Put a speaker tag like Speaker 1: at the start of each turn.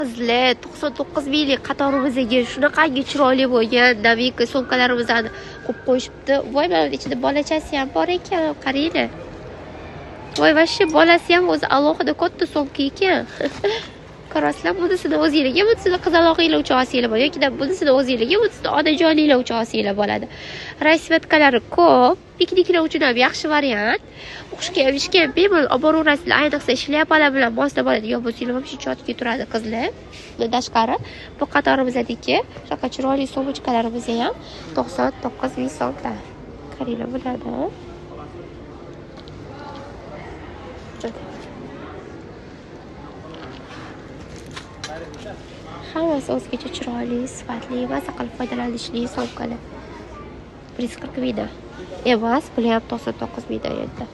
Speaker 1: Qizlar 99 minglik qatorimizga shunaqangi chiroyli bo'lgan Navika sumkalarimizni qo'yib qo'yishibdi. Voy, mana bu ichida bolachasi ham bor ekan, qaranglar. Voy, vashshi bolasi ham o'zi alohida katta sumka ekan. Qarasizlar, bunisini o'zingizga, bunisini qizaloqinglar uchun olsanglar bo'ladi yoki bunisini o'zingizga, bunisini onajoninglar uchun olsanglar bo'ladi. Rasvetkalari ko'p, pikniklar uchun ham yaxshi variant. O'qishga ham ishga ham bemalol olib boraverasizlar. Ayniqsa shlyapalar bilan moslab oladigan bo'lsanglar ham shunchaki turadi qizlar. Bundan tashqari bu qatorimizdagi shunaqa chiroyli sumkalarimiz ham 99 ming so'mdan. Qaranglar, bo'ladi. Hammasi o'zgacha chiroyli, sifatli, maza qilib foydalanishli sumkalar. 140 mingdan emas, bular ham 99 mingdan endi.